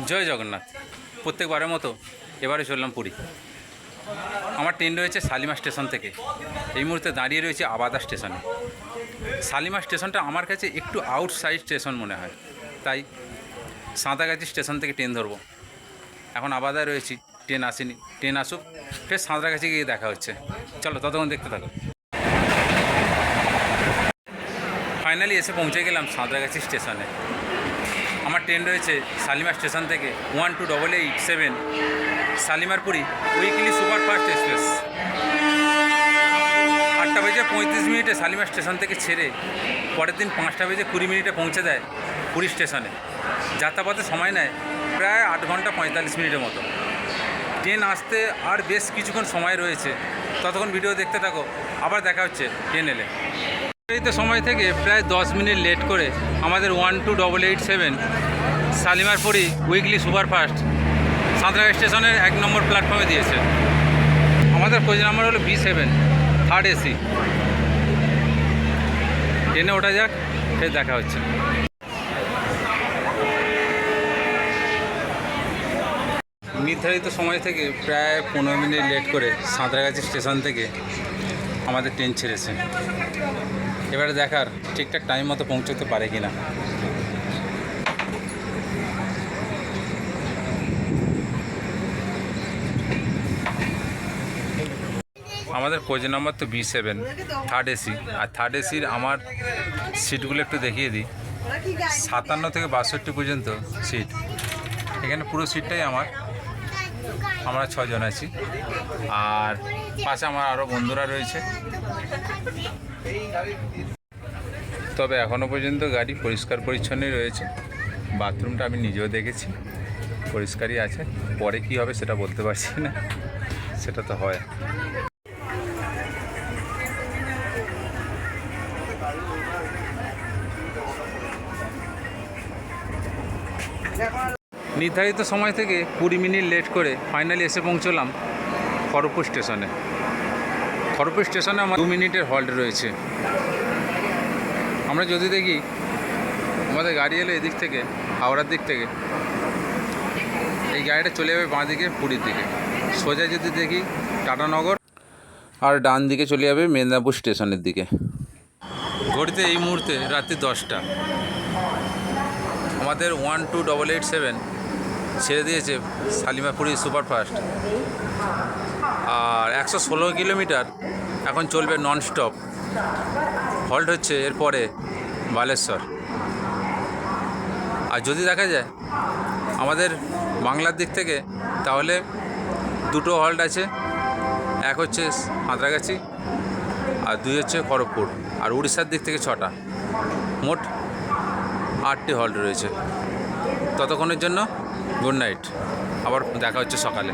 জয় জগন্নাথ। প্রত্যেকবারের মতো এবারে চললাম পুরী। আমার ট্রেন রয়েছে শালিমার স্টেশন থেকে। এই মুহূর্তে দাঁড়িয়ে রয়েছে আবাদা স্টেশনে। শালিমার স্টেশনটা আমার কাছে একটু আউটসাইড স্টেশন মনে হয়, তাই সাঁতরাগাছি স্টেশন থেকে ট্রেন ধরবো। এখন আবাদায় রয়েছি, ট্রেন আসেনি। ট্রেন আসুক, ফের সাঁতরাগাছি গিয়ে দেখা হচ্ছে। চলো ততক্ষণ দেখতে থাকো। ফাইনালি এসে পৌঁছে গেলাম সাঁতরাগাছি স্টেশনে। আমার ট্রেন রয়েছে শালিমার স্টেশন থেকে 12887 শালিমারপুরি weekly superfast express. 8:35 Shalimar station থেকে ছেড়ে পরের দিন 5:20 পৌঁছে দেয় পুরী স্টেশনে। যাত্রাপথে সময় নেয় প্রায় 8 ঘন্টা 45 মিনিটের মতো। ট্রেন আসতে আর বেশ কিছুক্ষণ সময় রয়েছে, ততক্ষণ ভিডিও দেখতে থাকো। আবার দেখা হচ্ছে ট্রেন এলে। নির্ধারিত সময় থেকে প্রায় 10 মিনিট লেট করে আমাদের 12887 শালিমারপুরি উইকলি সুপারফাস্ট সাঁতরাগাছি স্টেশনের 1 নম্বর প্ল্যাটফর্মে দিয়েছে। আমাদের কোচ নাম্বার হলো B7 থার্ড এসি। ট্রেনে ওঠা যাক, ফের দেখা হচ্ছে। নির্ধারিত সময় থেকে প্রায় 15 মিনিট লেট করে সাঁতরাগাছি স্টেশন থেকে আমাদের ট্রেন ছেড়েছে। এবারে দেখার ঠিকঠাক টাইম মতো পৌঁছতে পারে কিনা। আমাদের কোচ নাম্বার তো B7 থার্ড এসি। আর থার্ড এসির আমার সিটগুলো একটু দেখিয়ে দিই। 57 থেকে 62 পর্যন্ত সিট। এখানে পুরো সিটটাই আমরা 6 জন আছি। আর পাশে আমার আরও বন্ধুরা রয়েছে। তবে এখনও পর্যন্ত গাড়ি পরিষ্কার পরিচ্ছন্নই রয়েছে। বাথরুমটা আমি নিজেও দেখেছি, পরিষ্কারই আছে। পরে কি হবে সেটা বলতে পারছি না, সেটা তো হয়। নির্ধারিত সময় থেকে 20 মিনিট লেট করে ফাইনালি এসে পৌঁছলাম খড়গপুর স্টেশনে। খড়গপুর স্টেশনে আমার 2 মিনিটের হল্ট রয়েছে। আমরা যদি দেখি আমাদের গাড়ি এলো এদিক থেকে, হাওড়ার দিক থেকে। এই গাড়িটা চলে যাবে বাঁ দিকে পুরীর দিকে। সোজা যদি দেখি টাটানগর, আর ডান দিকে চলে যাবে মেদিনীপুর স্টেশনের দিকে। ঘড়িতে এই মুহূর্তে রাত্রি 10টা। আমাদের 12887 ছেড়ে দিয়েছে শালিমারপুরি সুপারফাস্ট। আর 116 কিলোমিটার এখন চলবে ননস্টপ। হল্ট হচ্ছে এরপরে বালেশ্বর। আর যদি দেখা যায় আমাদের বাংলার দিক থেকে, তাহলে 2টো হল্ট আছে। এক হচ্ছে সাঁতরাগাছি আর 2 হচ্ছে খড়গপুর। আর উড়িষ্যার দিক থেকে 6টা, মোট 8টি হল্ট রয়েছে। ততক্ষণের জন্য গুড নাইট, আবার দেখা হচ্ছে সকালে।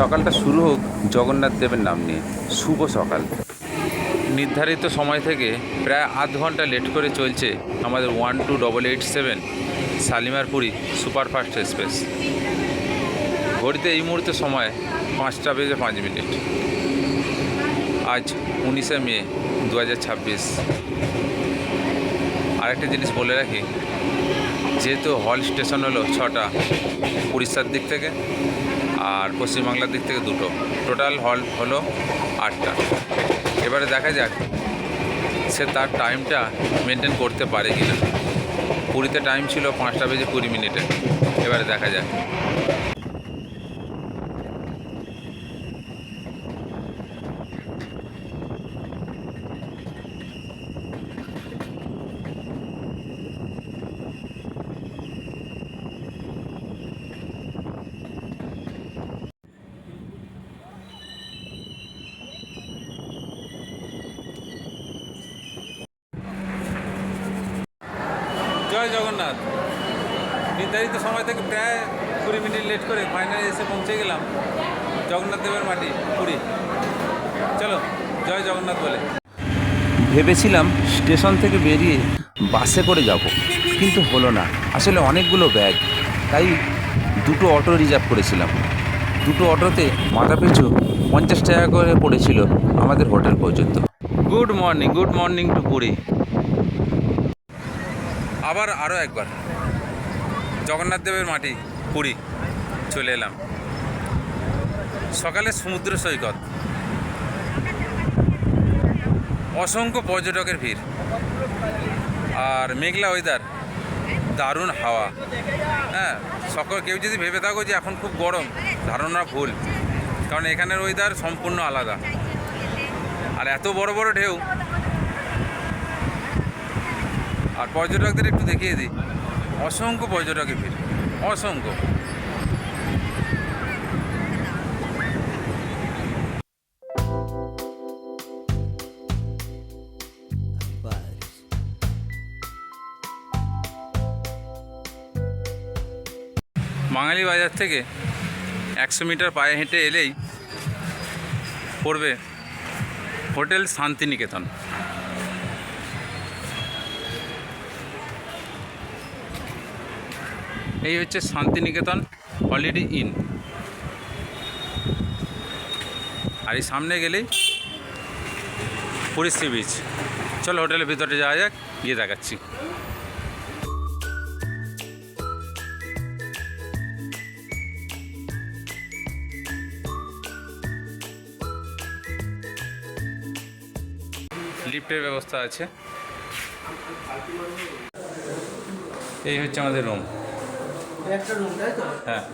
সকালটা শুরু হোক জগন্নাথ দেবের নাম নিয়ে। শুভ সকাল। নির্ধারিত সময় থেকে প্রায় আধ ঘন্টা লেট করে চলছে আমাদের 12887 শালিমারপুরি সুপারফাস্ট এক্সপ্রেস। ঘড়িতে এই মুহূর্তে সময় 5:05। আজ 19শে মে 2026। আরেকটা জিনিস বলে রাখি, যেহেতু হল স্টেশন হলো 6টা উড়িষ্যার দিক থেকে, আর পশ্চিমবাংলার দিক থেকে 2টো, টোটাল হল হলো 8টা। এবারে দেখা যাক সে তার টাইমটা মেনটেন করতে পারে কি না। পুরীতে টাইম ছিল 5:20। এবারে দেখা যাক। জয় জগন্নাথ। নির্ধারিত সময় থেকে প্রায় 20 মিনিট লেট করে ফাইনালি এসে পৌঁছে গেলাম জগন্নাথ দেবের মাটি পুরী। চলো জয় জগন্নাথ বলে। ভেবেছিলাম স্টেশন থেকে বেরিয়ে বাসে করে যাব, কিন্তু হলো না। আসলে অনেকগুলো ব্যাগ, তাই দুটো অটো রিজার্ভ করেছিলাম। দুটো অটোতে মাথা পিছু 50 টাকা করে পড়েছিল আমাদের হোটেল পর্যন্ত। Good morning to Puri. আরও একবার জগন্নাথ দেবের মাটি পুরী চলে এলাম। সকালে সমুদ্র সৈকত, অসংখ্য পর্যটকের ভিড়, আর মেঘলা ওয়েদার, দারুণ হাওয়া। হ্যাঁ, কেউ যদি ভেবে থাকো যে এখন খুব গরম, ধারণা ভুল, কারণ এখানের ওয়েদার সম্পূর্ণ আলাদা। আর এত বড় বড় ঢেউ। আর পর্যটকদের একটু দেখিয়ে দিই, অসংখ্য পর্যটকের ভিড়, অসংখ্য। বাঙালি বাজার থেকে 100 মিটার পায়ে হেঁটে এলেই পড়বে হোটেল শান্তিনিকেতন। এই হচ্ছে শান্তিনিকেতন হলিডে ইন। আর এই সামনে গেলেই পুরী সি বিচ। চলো হোটেলের ভিতরে যাওয়া যাক, গিয়ে দেখাচ্ছি। লিফটের ব্যবস্থা আছে। এই হচ্ছে আমাদের রুম। একটা রুম, তাই তো? হ্যাঁ,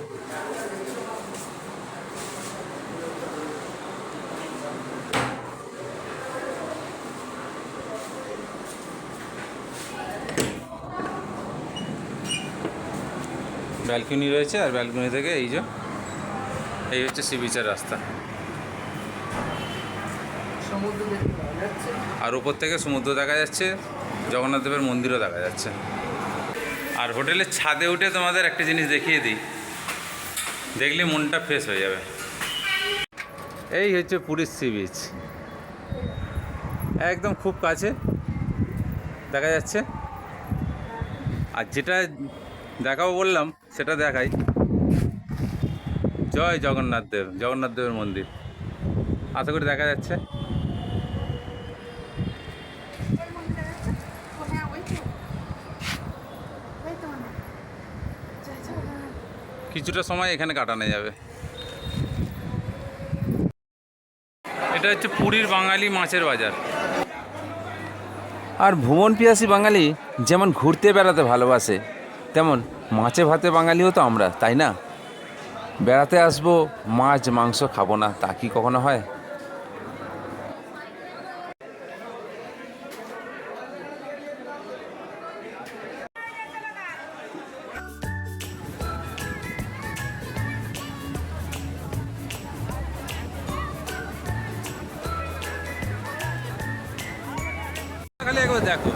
ব্যালকনি রয়েছে, আর ব্যালকনি থেকে এই হচ্ছে সি বিচের রাস্তা। সমুদ্র দেখতে পাওয়া যাচ্ছে। আর উপর থেকে সমুদ্র দেখা যাচ্ছে, জগন্নাথ দেবের মন্দিরও দেখা যাচ্ছে। আর হোটেলের ছাদে উঠে তোমাদের একটা জিনিস দেখিয়ে দিই, দেখলে মনটা ফ্রেশ হয়ে যাবে। এই হচ্ছে পুরীর সি বিচ, একদম খুব কাছে দেখা যাচ্ছে। আর যেটা দেখাবো বললাম সেটা দেখাই, জয় জগন্নাথ দেবের মন্দির। আশা করি দেখা যাচ্ছে। কিছুটা সময় এখানে কাটানো যাবে। এটা হচ্ছে পুরীর বাঙালি মাছের বাজার। আর ভ্রমণ পিয়াসী বাঙালি যেমন ঘুরতে বেড়াতে ভালোবাসে, তেমন মাছে ভাতে বাঙালিও তো আমরা, তাই না? বেড়াতে আসবো, মাছ মাংস খাবো না, তা কি কখনো হয়? খালি একবার দেখো,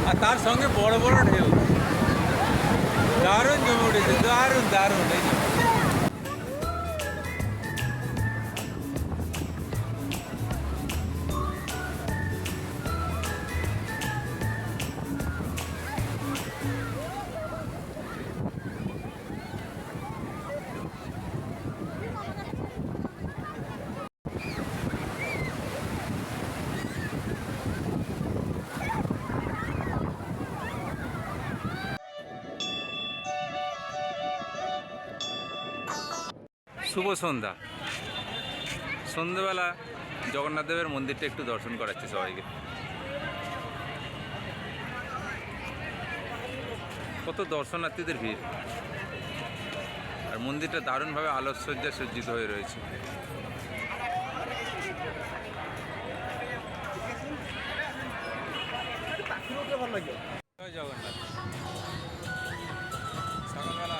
আর তার সঙ্গে বড় বড় ঢেউ, দারুণ জমে উঠেছে, দারুণ। এই যে শুভ সন্ধ্যেবেলা জগন্নাথ দেবের মন্দিরটা একটু দর্শন করাচ্ছি সবাইকে। কত দর্শনার্থীদের ভিড়, আর মন্দিরটা দারুণভাবে আলোকসজ্জায় সজ্জিত হয়ে রয়েছে। জয় জগন্নাথ। সকালবেলা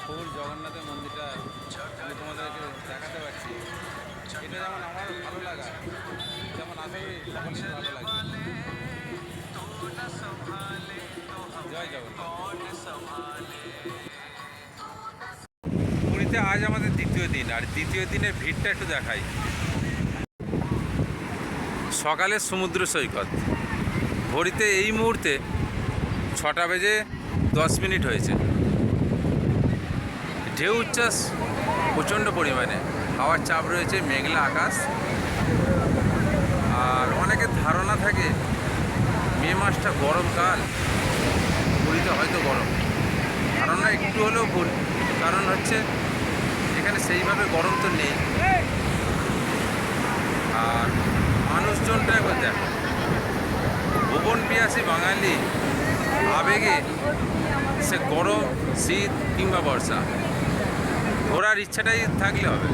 ফুল জগন্নাথের মন্দিরটা আমি তোমাদেরকে দেখাতে পারছি। এটা যেমন আমার ভালো লাগা, যেমন আশা করি সকলের ভালো লাগবে। জয় জগন্নাথ। পুরীতে আজ আমাদের দ্বিতীয় দিন, আর দ্বিতীয় দিনের ভিড়টা একটু দেখাই। সকালের সমুদ্র সৈকত, ঘড়িতে এই মুহূর্তে 6:10 হয়েছে। ঢেউ উচ্ছ্বাস প্রচণ্ড পরিমাণে, হাওয়ার চাপ রয়েছে, মেঘলা আকাশ। আর অনেকের ধারণা থাকে মে মাসটা গরমকাল, পুরীতে হয়তো গরম। ধারণা একটু হলেও ভুল, কারণ হচ্ছে এখানে সেইভাবে গরম তো নেই। আর মানুষজনটা একবার দেখো, ভুবন পিয়াসী বাঙালি আবেগে সে গরম, শীত কিংবা বর্ষা, ঘোরার ইচ্ছাটাই থাকলে হবে।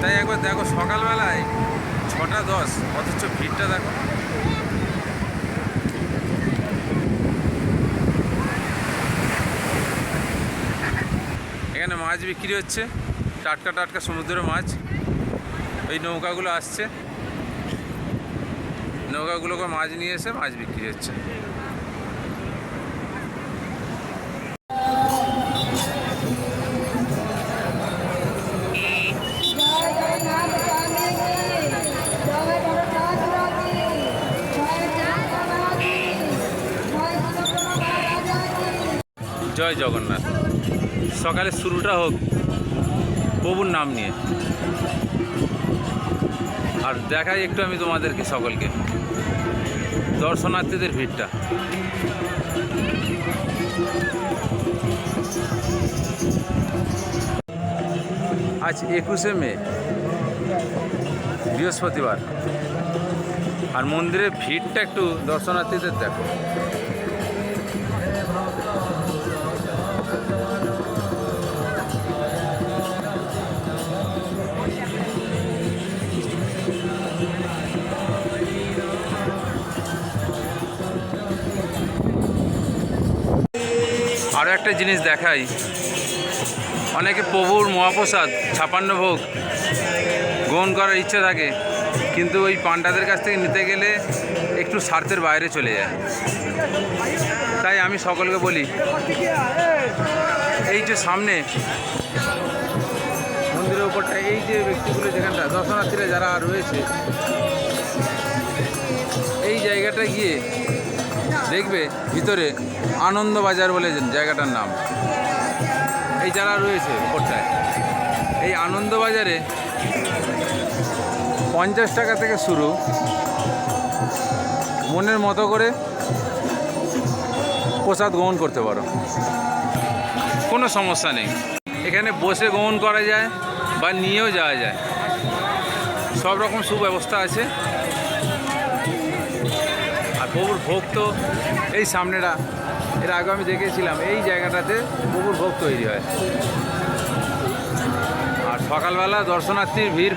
তাই একবার দেখো, সকালবেলায় 6:10, অথচ ভিড়টা দেখো। এখানে মাছ বিক্রি হচ্ছে, টাটকা টাটকা সমুদ্রের মাছ। এই নৌকাগুলো আসছে, নৌকাগুলোকে মাছ নিয়ে এসে মাছ বিক্রি হচ্ছে। জয় জগন্নাথ। সকালে শুরুটা হোক প্রভুর নাম নিয়ে। আর দেখাই একটু আমি তোমাদেরকে সকলকে দর্শনার্থীদের ভিড়টা। আজ 21শে মে, বৃহস্পতিবার। আর মন্দিরের ভিড়টা একটু দর্শনার্থীদের দেখো। আরও একটা জিনিস দেখাই, অনেকে প্রভুর মহাপ্রসাদ 56 ভোগ গ্রহণ করার ইচ্ছা থাকে, কিন্তু ওই পান্ডাদের কাছ থেকে নিতে গেলে একটু স্বার্থের বাইরে চলে যায়। তাই আমি সকলকে বলি, এই যে সামনে মন্দিরের উপরটা, এই যে ব্যক্তিগুলো যেখানটা দর্শনার্থীরা যারা রয়েছে, এই জায়গাটা গিয়ে দেখবে ভিতরে আনন্দবাজার বলে জায়গাটার নাম। এই যারা রয়েছে উপরটায়, এই আনন্দবাজারে 50 টাকা থেকে শুরু, মনের মতো করে প্রসাদ গ্রহণ করতে পারো, কোনো সমস্যা নেই। এখানে বসে গ্রহণ করা যায় বা নিয়েও যাওয়া যায়, সব রকম সুব্যবস্থা আছে। আর প্রভুর ভোগ তো এই সামনেটা, এর আগে আমি দেখেছিলাম, এই জায়গাটাতে প্রভুর ভোগ তৈরি হয়। আর সকালবেলা দর্শনার্থীর ভিড়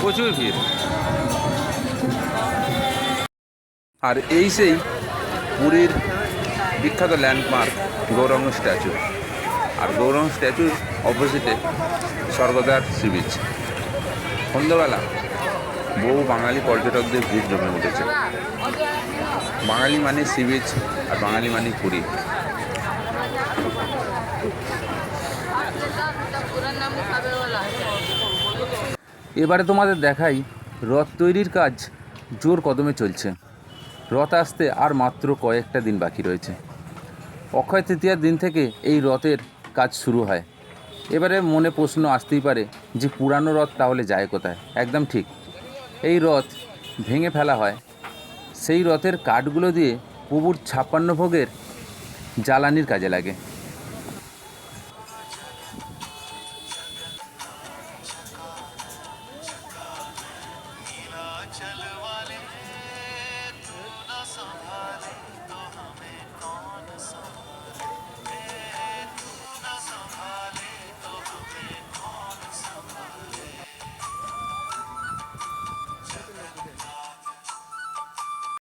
প্রচুর ভিড়। আর এই সেই পুরীর বিখ্যাত ল্যান্ডমার্ক গৌরাঙ্গ স্ট্যাচু। আর গৌরাঙ্গ স্ট্যাচুর অপোজিটে স্বর্গদ্বার সি বিচ। সন্ধ্যাবেলা বহু বাঙালি পর্যটকদের ভিড় জমে উঠেছে। বাঙালি মানে সি বিচ, আর বাঙালি মানে পুরী। এবারে তোমাদের দেখাই, রথ তৈরির কাজ জোর কদমে চলছে। রথ আসতে আর মাত্র কয়েকটা দিন বাকি রয়েছে। অক্ষয় তৃতীয়ার দিন থেকে এই রথের কাজ শুরু হয়। এবারে মনে প্রশ্ন আসতেই পারে যে পুরানো রথ তাহলে যায় কোথায়? একদম ঠিক, এই রথ ভেঙে ফেলা হয়। সেই রথের কাঠগুলো দিয়ে প্রভুর 56 ভোগের জ্বালানির কাজে লাগে।